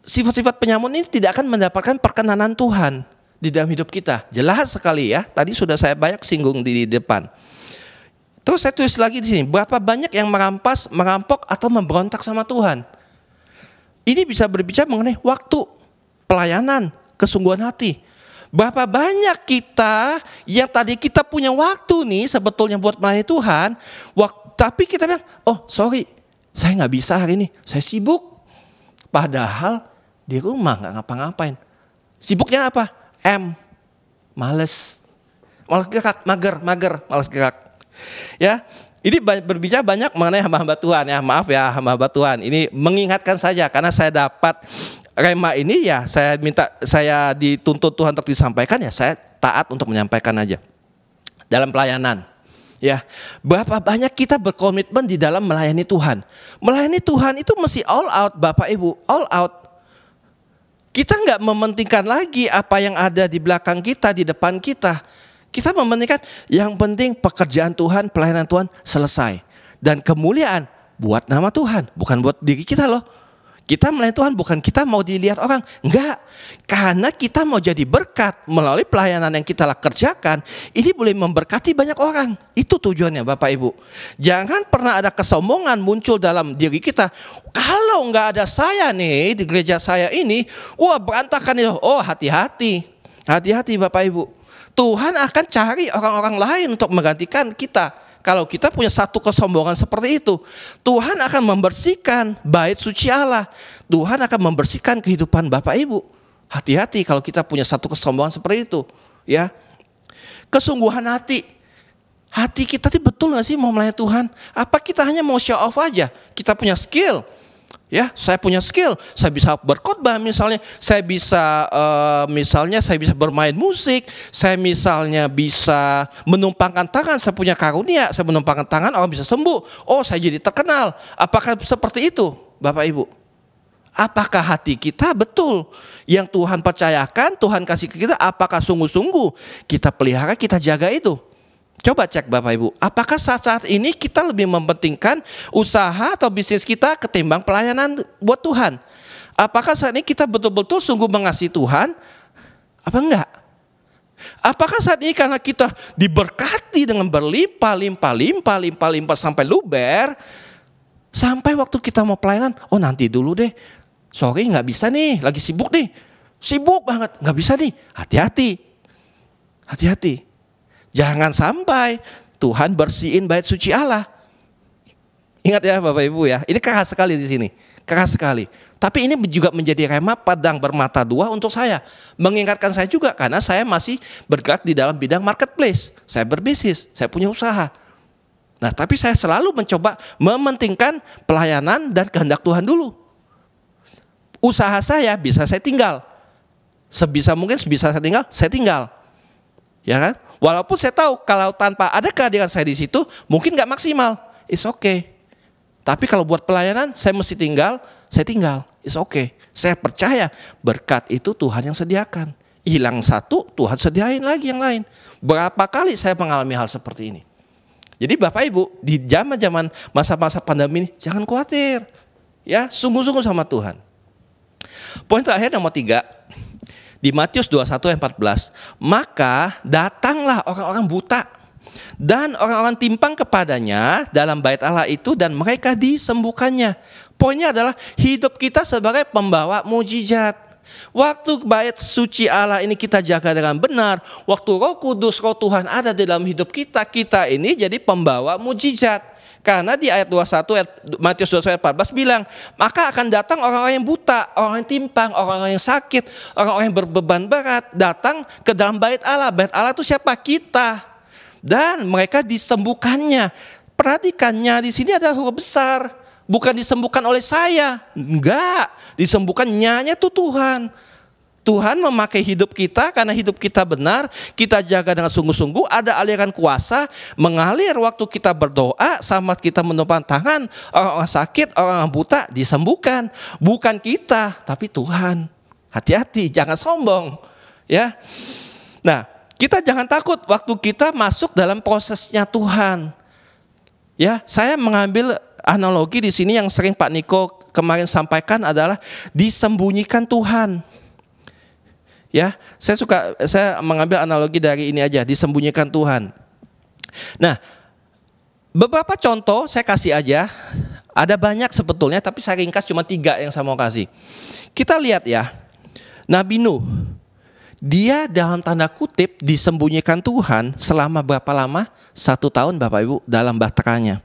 sifat-sifat penyamun ini, tidak akan mendapatkan perkenanan Tuhan di dalam hidup kita. Jelas sekali ya. Tadi sudah saya banyak singgung di depan. Terus saya tulis lagi di sini, berapa banyak yang merampas, merampok atau memberontak sama Tuhan. Ini bisa berbicara mengenai waktu, pelayanan, kesungguhan hati. Berapa banyak kita yang tadi kita punya waktu nih sebetulnya buat melayani Tuhan, tapi kita bilang, oh sorry, saya nggak bisa hari ini, saya sibuk. Padahal di rumah nggak ngapa-ngapain. Sibuknya apa? Males, malas gerak, mager, malas gerak. Ya, ini berbicara banyak mengenai hamba-hamba Tuhan ya. Maaf ya hamba-hamba Tuhan. Ini mengingatkan saja karena saya dapat rema ini ya, saya dituntut Tuhan untuk disampaikan ya, saya taat untuk menyampaikan aja. Dalam pelayanan ya, berapa banyak kita berkomitmen di dalam melayani Tuhan. Melayani Tuhan itu mesti all out Bapak Ibu, all out. Kita nggak mementingkan lagi apa yang ada di belakang kita, di depan kita. Kita mementingkan yang penting pekerjaan Tuhan, pelayanan Tuhan selesai. Dan kemuliaan buat nama Tuhan, bukan buat diri kita loh. Kita melayani Tuhan bukan kita mau dilihat orang, enggak. Karena kita mau jadi berkat melalui pelayanan yang kita kerjakan, ini boleh memberkati banyak orang. Itu tujuannya Bapak Ibu. Jangan pernah ada kesombongan muncul dalam diri kita. Kalau enggak ada saya nih di gereja saya ini, wah berantakan itu. Oh hati-hati, hati-hati Bapak Ibu. Tuhan akan cari orang-orang lain untuk menggantikan kita. Kalau kita punya satu kesombongan seperti itu, Tuhan akan membersihkan bait suci Allah. Tuhan akan membersihkan kehidupan Bapak Ibu. Hati-hati kalau kita punya satu kesombongan seperti itu, ya. Kesungguhan hati. Hati kita itu betul gak sih mau melayani Tuhan? Apa kita hanya mau show off aja? Kita punya skill. Ya, saya punya skill, saya bisa berkhotbah misalnya, saya bisa bermain musik, saya misalnya bisa menumpangkan tangan, saya punya karunia, saya menumpangkan tangan orang bisa sembuh. Oh, saya jadi terkenal. Apakah seperti itu, Bapak Ibu? Apakah hati kita betul yang Tuhan percayakan, Tuhan kasih ke kita, apakah sungguh-sungguh kita pelihara, kita jaga itu? Coba cek Bapak Ibu, apakah saat-saat ini kita lebih mementingkan usaha atau bisnis kita ketimbang pelayanan buat Tuhan? Apakah saat ini kita betul-betul sungguh mengasihi Tuhan? Apa enggak? Apakah saat ini karena kita diberkati dengan berlimpah sampai luber, sampai waktu kita mau pelayanan, oh nanti dulu deh, sorry nggak bisa nih, lagi sibuk nih, sibuk banget, nggak bisa nih, hati-hati, hati-hati. Jangan sampai Tuhan bersihin bait suci Allah. Ingat ya Bapak Ibu ya, ini keras sekali di sini, keras sekali. Tapi ini juga menjadi rema pedang bermata dua untuk saya. Mengingatkan saya juga karena saya masih bergerak di dalam bidang marketplace. Saya berbisnis, saya punya usaha. Nah tapi saya selalu mencoba mementingkan pelayanan dan kehendak Tuhan dulu. Usaha saya bisa saya tinggal. Sebisa mungkin bisa saya tinggal. Ya kan? Walaupun saya tahu kalau tanpa ada kehadiran saya di situ mungkin nggak maksimal, it's okay. Tapi kalau buat pelayanan saya mesti tinggal, saya tinggal, it's okay. Saya percaya berkat itu Tuhan yang sediakan. Hilang satu, Tuhan sediain lagi yang lain. Berapa kali saya mengalami hal seperti ini. Jadi Bapak Ibu di zaman-zaman masa-masa pandemi ini jangan khawatir, ya sungguh-sungguh sama Tuhan. Poin terakhir nomor 3. Di Matius 21 ayat 14, maka datanglah orang-orang buta dan orang-orang timpang kepadanya dalam bait Allah itu dan mereka disembuhkannya. Poinnya adalah hidup kita sebagai pembawa mujizat. Waktu bait suci Allah ini kita jaga dengan benar, waktu Roh Kudus, Roh Tuhan ada di dalam hidup kita, kita ini jadi pembawa mujizat. Karena di ayat 21, Matius 21 ayat 14 bilang, maka akan datang orang-orang yang buta, orang yang timpang, orang-orang yang sakit, orang-orang yang berbeban berat, datang ke dalam bait Allah. Bait Allah itu siapa? Kita. Dan mereka disembuhkannya. Perhatikannya di sini ada huruf besar, bukan disembuhkan oleh saya, enggak, disembuhkannya itu Tuhan. Tuhan memakai hidup kita karena hidup kita benar, kita jaga dengan sungguh-sungguh, ada aliran kuasa mengalir waktu kita berdoa, sama kita menopang tangan, orang sakit, orang buta disembuhkan. Bukan kita, tapi Tuhan. Hati-hati, jangan sombong, ya. Nah, kita jangan takut waktu kita masuk dalam prosesnya Tuhan. Ya, saya mengambil analogi di sini yang sering Pak Niko kemarin sampaikan adalah disembunyikan Tuhan. Ya, saya mengambil analogi dari ini aja, disembunyikan Tuhan. Nah, beberapa contoh saya kasih aja. Ada banyak sebetulnya, tapi saya ringkas cuma 3 yang saya mau kasih. Kita lihat ya, Nabi Nuh, dia dalam tanda kutip disembunyikan Tuhan selama berapa lama? 1 tahun Bapak Ibu dalam bahteranya.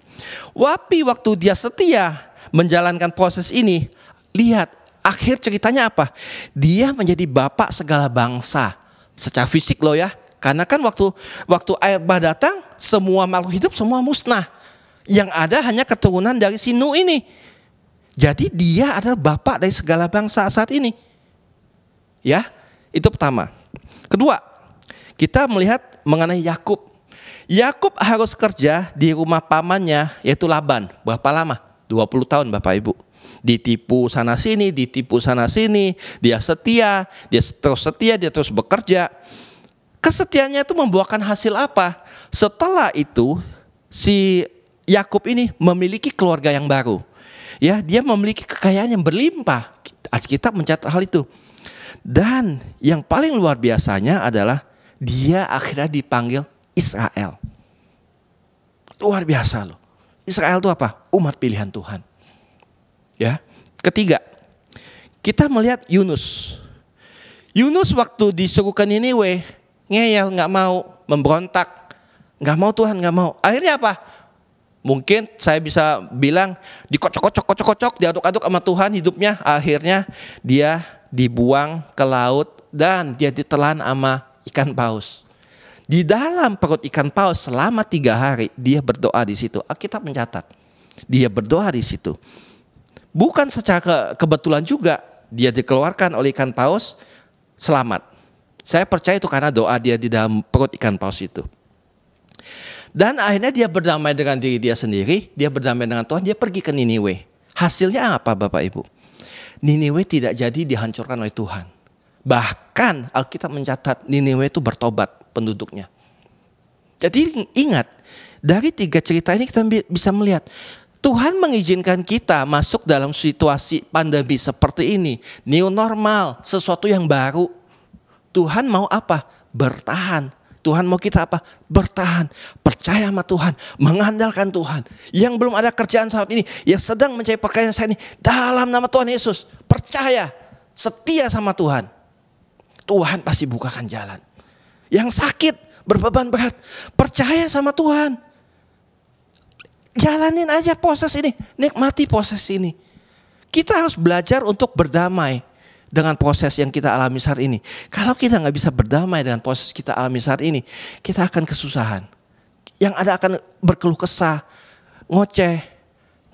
Waktu dia setia menjalankan proses ini, lihat akhir ceritanya apa? Dia menjadi bapak segala bangsa. Secara fisik loh ya. Karena kan waktu air bah datang, semua makhluk hidup semua musnah. Yang ada hanya keturunan dari si Nuh ini. Jadi dia adalah bapak dari segala bangsa saat ini. Ya, itu pertama. Kedua, kita melihat mengenai Yakub. Yakub harus kerja di rumah pamannya, yaitu Laban. Berapa lama? 20 tahun Bapak Ibu. Ditipu sana sini, dia setia, dia terus bekerja. Kesetiaannya itu membuahkan hasil apa? Setelah itu si Yakub ini memiliki keluarga yang baru. Ya, dia memiliki kekayaan yang berlimpah. Alkitab mencatat hal itu. Dan yang paling luar biasanya adalah dia akhirnya dipanggil Israel. Luar biasa loh. Israel itu apa? Umat pilihan Tuhan. Ya. Ketiga, kita melihat Yunus. Yunus waktu disuruh ke Niniwe, ngeyel, nggak mau, memberontak, nggak mau Tuhan, nggak mau. Akhirnya apa? Mungkin saya bisa bilang dikocok-kocok, diaduk-aduk sama Tuhan hidupnya. Akhirnya dia dibuang ke laut dan dia ditelan sama ikan paus. Di dalam perut ikan paus selama 3 hari dia berdoa di situ. Alkitab mencatat dia berdoa di situ. Bukan secara kebetulan juga dia dikeluarkan oleh ikan paus selamat. Saya percaya itu karena doa dia di dalam perut ikan paus itu. Dan akhirnya dia berdamai dengan diri dia sendiri, dia berdamai dengan Tuhan, dia pergi ke Niniwe. Hasilnya apa Bapak Ibu? Niniwe tidak jadi dihancurkan oleh Tuhan. Bahkan Alkitab mencatat Niniwe itu bertobat penduduknya. Jadi ingat, dari 3 cerita ini kita bisa melihat Tuhan mengizinkan kita masuk dalam situasi pandemi seperti ini, new normal, sesuatu yang baru. Tuhan mau apa? Bertahan. Tuhan mau kita apa? Bertahan, percaya sama Tuhan, mengandalkan Tuhan. Yang belum ada kerjaan saat ini, yang sedang mencari pekerjaan saat ini, dalam nama Tuhan Yesus, percaya, setia sama Tuhan. Tuhan pasti bukakan jalan. Yang sakit, berbeban berat, percaya sama Tuhan. Jalanin aja proses ini, nikmati proses ini. Kita harus belajar untuk berdamai dengan proses yang kita alami saat ini. Kalau kita nggak bisa berdamai dengan proses kita alami saat ini, kita akan kesusahan. Yang ada akan berkeluh kesah, ngoceh,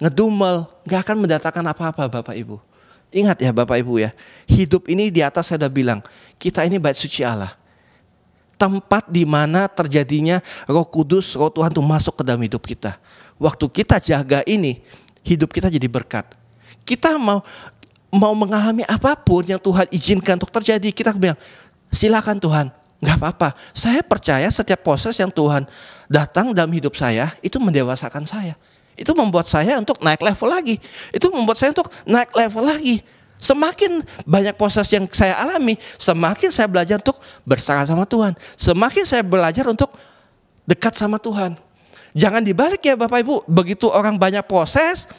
ngedumel, nggak akan mendatangkan apa-apa Bapak Ibu. Ingat ya Bapak Ibu ya, hidup ini di atas saya udah bilang, kita ini bait suci Allah. Tempat di mana terjadinya Roh Kudus, Roh Tuhan tuh masuk ke dalam hidup kita. Waktu kita jaga ini, hidup kita jadi berkat. Kita mau mengalami apapun yang Tuhan izinkan untuk terjadi, kita bilang, silakan Tuhan, nggak apa-apa. Saya percaya setiap proses yang Tuhan datang dalam hidup saya, itu mendewasakan saya. Itu membuat saya untuk naik level lagi. Itu membuat saya untuk naik level lagi. Semakin banyak proses yang saya alami, semakin saya belajar untuk berserah sama Tuhan. Semakin saya belajar untuk dekat sama Tuhan. Jangan dibalik ya Bapak Ibu, begitu orang banyak proses,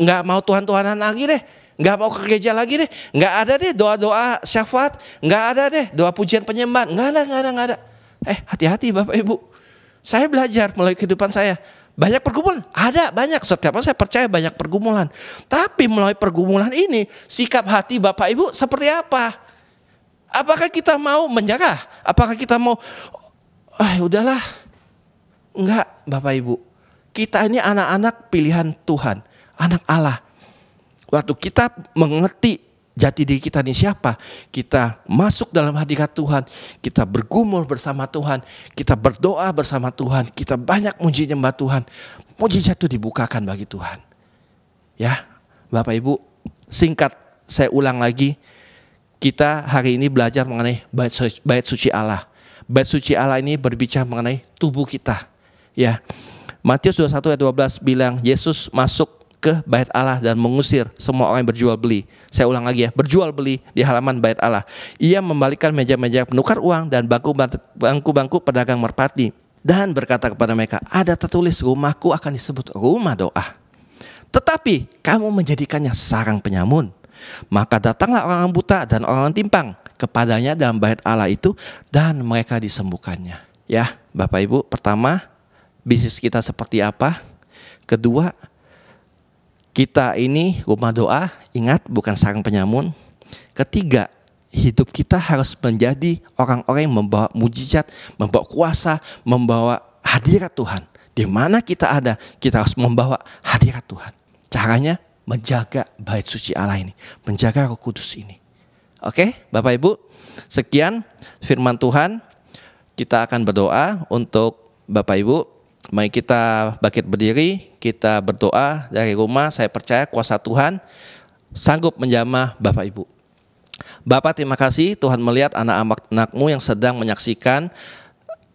nggak mau Tuhan-Tuhanan lagi deh, nggak mau ke gereja lagi deh, nggak ada deh doa-doa syafaat, nggak ada deh doa pujian penyembahan, nggak ada. Hati-hati Bapak Ibu. Saya belajar melalui kehidupan saya. Banyak pergumulan, ada banyak. Setiap hari saya percaya banyak pergumulan. Tapi melalui pergumulan ini, sikap hati Bapak Ibu seperti apa? Apakah kita mau menyerah? Apakah kita mau, udahlah? Enggak Bapak Ibu. Kita ini anak-anak pilihan Tuhan, anak Allah. Waktu kita mengerti jati diri kita ini siapa, kita masuk dalam hadirat Tuhan, kita bergumul bersama Tuhan, kita berdoa bersama Tuhan, kita banyak muji nyembah Tuhan, mujizat itu dibukakan bagi Tuhan. Ya, Bapak Ibu, singkat saya ulang lagi, kita hari ini belajar mengenai bait suci Allah. Bait suci Allah ini berbicara mengenai tubuh kita. Ya, Matius 21 ayat 12 bilang Yesus masuk ke bait Allah dan mengusir semua orang yang berjual beli. Saya ulang lagi ya, berjual beli di halaman bait Allah. Ia membalikkan meja-meja penukar uang dan bangku-bangku pedagang merpati. Dan berkata kepada mereka, ada tertulis rumahku akan disebut rumah doa. Tetapi kamu menjadikannya sarang penyamun. Maka datanglah orang buta dan orang timpang kepadanya dalam bait Allah itu dan mereka disembuhkannya. Ya Bapak Ibu, pertama bisnis kita seperti apa? Kedua, kita ini rumah doa, ingat bukan sarang penyamun. Ketiga, hidup kita harus menjadi orang-orang yang membawa mujizat, membawa kuasa, membawa hadirat Tuhan. Di mana kita ada, kita harus membawa hadirat Tuhan. Caranya menjaga bait suci Allah ini, menjaga Roh Kudus ini. Oke, Bapak Ibu, sekian firman Tuhan. Kita akan berdoa untuk Bapak Ibu. Mari kita bangkit berdiri, kita berdoa dari rumah. Saya percaya kuasa Tuhan sanggup menjamah Bapak Ibu. Bapak, terima kasih Tuhan melihat anak-anakmu yang sedang menyaksikan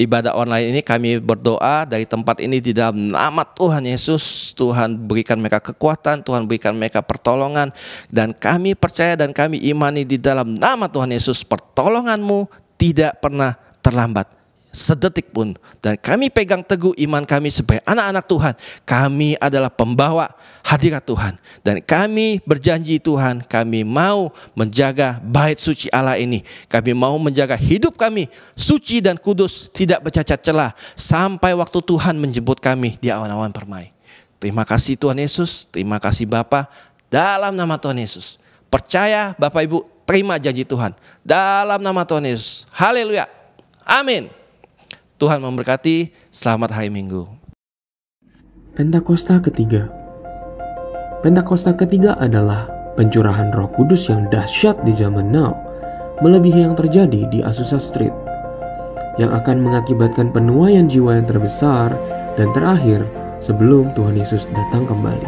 ibadah online ini. Kami berdoa dari tempat ini di dalam nama Tuhan Yesus. Tuhan berikan mereka kekuatan, Tuhan berikan mereka pertolongan. Dan kami percaya dan kami imani di dalam nama Tuhan Yesus, pertolongan-Mu tidak pernah terlambat sedetik pun. Dan kami pegang teguh iman kami sebagai anak-anak Tuhan. Kami adalah pembawa hadirat Tuhan. Dan kami berjanji Tuhan, kami mau menjaga bait suci Allah ini. Kami mau menjaga hidup kami suci dan kudus, tidak bercacat celah, sampai waktu Tuhan menjemput kami di awan-awan permai. Terima kasih Tuhan Yesus, terima kasih Bapa, dalam nama Tuhan Yesus. Percaya Bapak Ibu, terima janji Tuhan dalam nama Tuhan Yesus. Haleluya, amin. Tuhan memberkati, selamat hari Minggu. Pentakosta ketiga. Pentakosta ketiga adalah pencurahan Roh Kudus yang dahsyat di zaman now, melebihi yang terjadi di Azusa Street, yang akan mengakibatkan penuaian jiwa yang terbesar dan terakhir sebelum Tuhan Yesus datang kembali,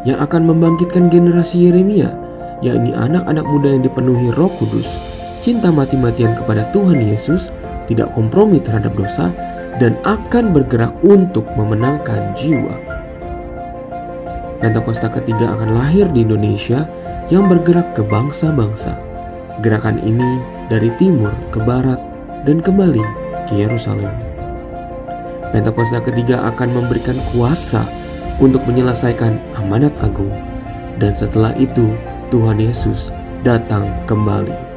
yang akan membangkitkan generasi Yeremia, yakni anak-anak muda yang dipenuhi Roh Kudus, cinta mati-matian kepada Tuhan Yesus, tidak kompromi terhadap dosa, dan akan bergerak untuk memenangkan jiwa. Pentakosta ketiga akan lahir di Indonesia yang bergerak ke bangsa-bangsa. Gerakan ini dari timur ke barat dan kembali ke Yerusalem. Pentakosta ketiga akan memberikan kuasa untuk menyelesaikan amanat agung, dan setelah itu Tuhan Yesus datang kembali.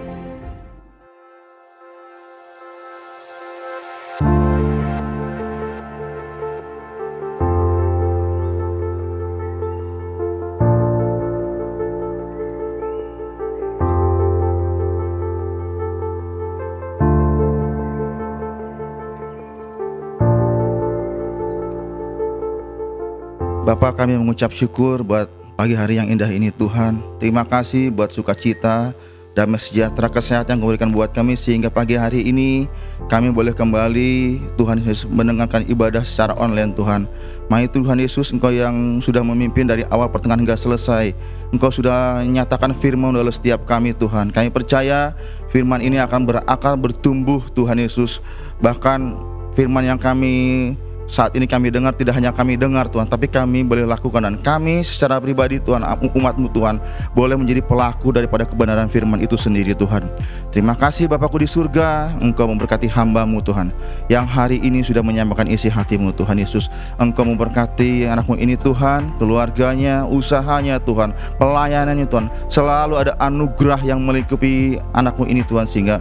Bapa, kami mengucap syukur buat pagi hari yang indah ini Tuhan. Terima kasih buat sukacita, damai sejahtera, kesehatan yang Kau berikan buat kami, sehingga pagi hari ini kami boleh kembali Tuhan Yesus mendengarkan ibadah secara online Tuhan. Mari Tuhan Yesus, Engkau yang sudah memimpin dari awal pertengahan hingga selesai, Engkau sudah nyatakan firman dalam setiap kami Tuhan. Kami percaya firman ini akan berakar, bertumbuh Tuhan Yesus. Bahkan firman yang kami saat ini kami dengar, tidak hanya kami dengar Tuhan, tapi kami boleh lakukan, dan kami secara pribadi Tuhan, umat-Mu Tuhan, boleh menjadi pelaku daripada kebenaran firman itu sendiri Tuhan. Terima kasih Bapakku di surga, Engkau memberkati hamba-Mu Tuhan, yang hari ini sudah menyampaikan isi hati-Mu Tuhan Yesus. Engkau memberkati anak-Mu ini Tuhan, keluarganya, usahanya Tuhan, pelayanannya Tuhan. Selalu ada anugerah yang melingkupi anak-Mu ini Tuhan, sehingga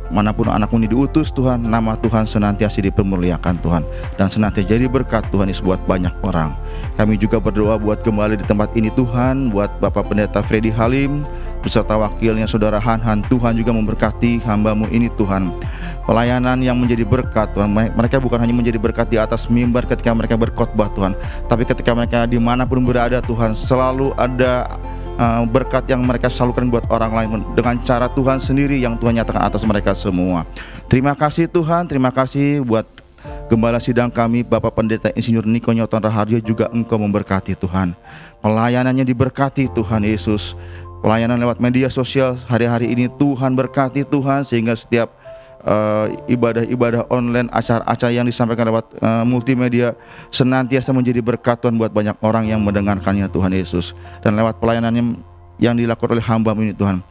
manapun anak-Mu ini diutus Tuhan, nama Tuhan senantiasa dipermuliakan Tuhan, dan senantiasa jadi berkat Tuhan Yesus buat banyak orang. Kami juga berdoa buat kembali di tempat ini Tuhan, buat Bapak Pendeta Freddy Halim beserta wakilnya Saudara Han. Tuhan juga memberkati hamba-Mu ini Tuhan, pelayanan yang menjadi berkat Tuhan. Mereka bukan hanya menjadi berkat di atas mimbar ketika mereka berkhotbah Tuhan, tapi ketika mereka dimanapun berada Tuhan, selalu ada berkat yang mereka salurkan buat orang lain dengan cara Tuhan sendiri yang Tuhan nyatakan atas mereka semua. Terima kasih Tuhan, terima kasih buat Gembala sidang kami Bapak Pendeta Insinyur Niko Nyoton Raharjo, juga Engkau memberkati Tuhan. Pelayanannya diberkati Tuhan Yesus. Pelayanan lewat media sosial hari-hari ini Tuhan berkati Tuhan, sehingga setiap ibadah-ibadah online, acara-acara yang disampaikan lewat multimedia senantiasa menjadi berkat Tuhan buat banyak orang yang mendengarkannya Tuhan Yesus. Dan lewat pelayanannya yang dilakukan oleh hamba-Mu ini Tuhan,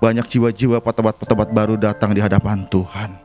banyak jiwa-jiwa petobat-petobat baru datang di hadapan Tuhan.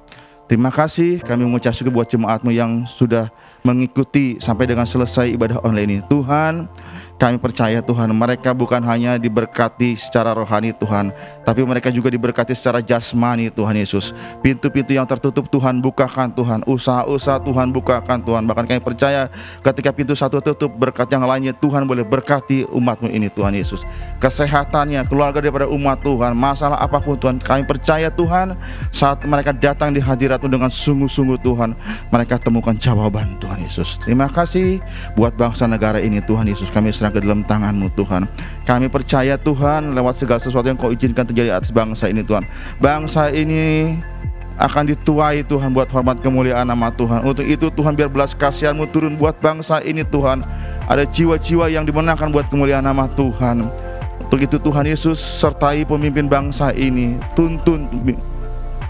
Terima kasih, kami mengucap syukur buat jemaat-Mu yang sudah mengikuti sampai dengan selesai ibadah online ini Tuhan. Kami percaya Tuhan, mereka bukan hanya diberkati secara rohani Tuhan, tapi mereka juga diberkati secara jasmani Tuhan Yesus. Pintu-pintu yang tertutup Tuhan bukakan Tuhan, usaha-usaha Tuhan bukakan Tuhan. Bahkan kami percaya ketika pintu satu tutup, berkat yang lainnya Tuhan boleh berkati umat-Mu ini Tuhan Yesus. Kesehatannya, keluarga daripada umat Tuhan, masalah apapun Tuhan, kami percaya Tuhan, saat mereka datang di hadirat-Mu dengan sungguh-sungguh Tuhan, mereka temukan jawaban Tuhan Yesus. Terima kasih buat bangsa negara ini Tuhan Yesus, kami serahkan ke dalam tangan-Mu Tuhan. Kami percaya Tuhan, lewat segala sesuatu yang Kau izinkan terjadi atas bangsa ini Tuhan, bangsa ini akan dituai Tuhan buat hormat kemuliaan nama Tuhan. Untuk itu Tuhan, biar belas kasihan-Mu turun buat bangsa ini Tuhan. Ada jiwa-jiwa yang dimenangkan buat kemuliaan nama Tuhan. Untuk itu Tuhan Yesus, sertai pemimpin bangsa ini, tuntun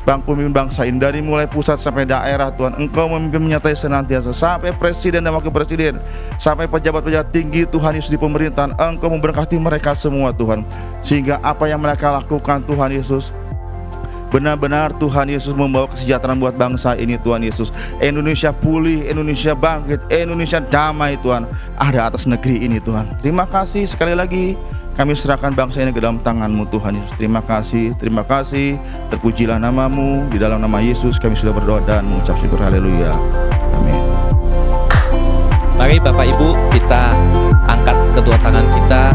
pemimpin bangsa ini dari mulai pusat sampai daerah Tuhan. Engkau memimpin menyertai senantiasa sampai presiden dan wakil presiden, sampai pejabat-pejabat tinggi Tuhan Yesus di pemerintahan. Engkau memberkati mereka semua Tuhan, sehingga apa yang mereka lakukan Tuhan Yesus, benar-benar Tuhan Yesus membawa kesejahteraan buat bangsa ini Tuhan Yesus. Indonesia pulih, Indonesia bangkit, Indonesia damai Tuhan ada atas negeri ini Tuhan. Terima kasih sekali lagi, kami serahkan bangsa ini ke dalam tangan-Mu Tuhan Yesus. Terima kasih, terpujilah nama-Mu. Di dalam nama Yesus kami sudah berdoa dan mengucap syukur, haleluya, amin. Mari Bapak Ibu, kita angkat kedua tangan kita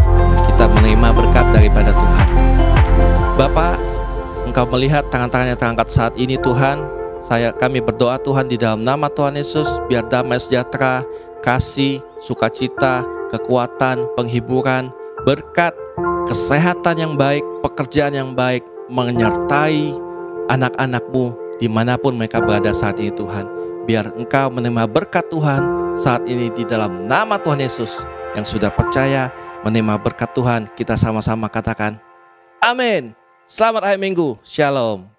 menerima berkat daripada Tuhan. Bapak, Engkau melihat tangan-tangan yang terangkat saat ini Tuhan. Kami berdoa Tuhan di dalam nama Tuhan Yesus, biar damai sejahtera, kasih, sukacita, kekuatan, penghiburan, berkat, kesehatan yang baik, pekerjaan yang baik menyertai anak-anak-Mu dimanapun mereka berada saat ini Tuhan. Biar Engkau menerima berkat Tuhan saat ini di dalam nama Tuhan Yesus. Yang sudah percaya menerima berkat Tuhan, kita sama-sama katakan amin. Selamat akhir minggu, shalom.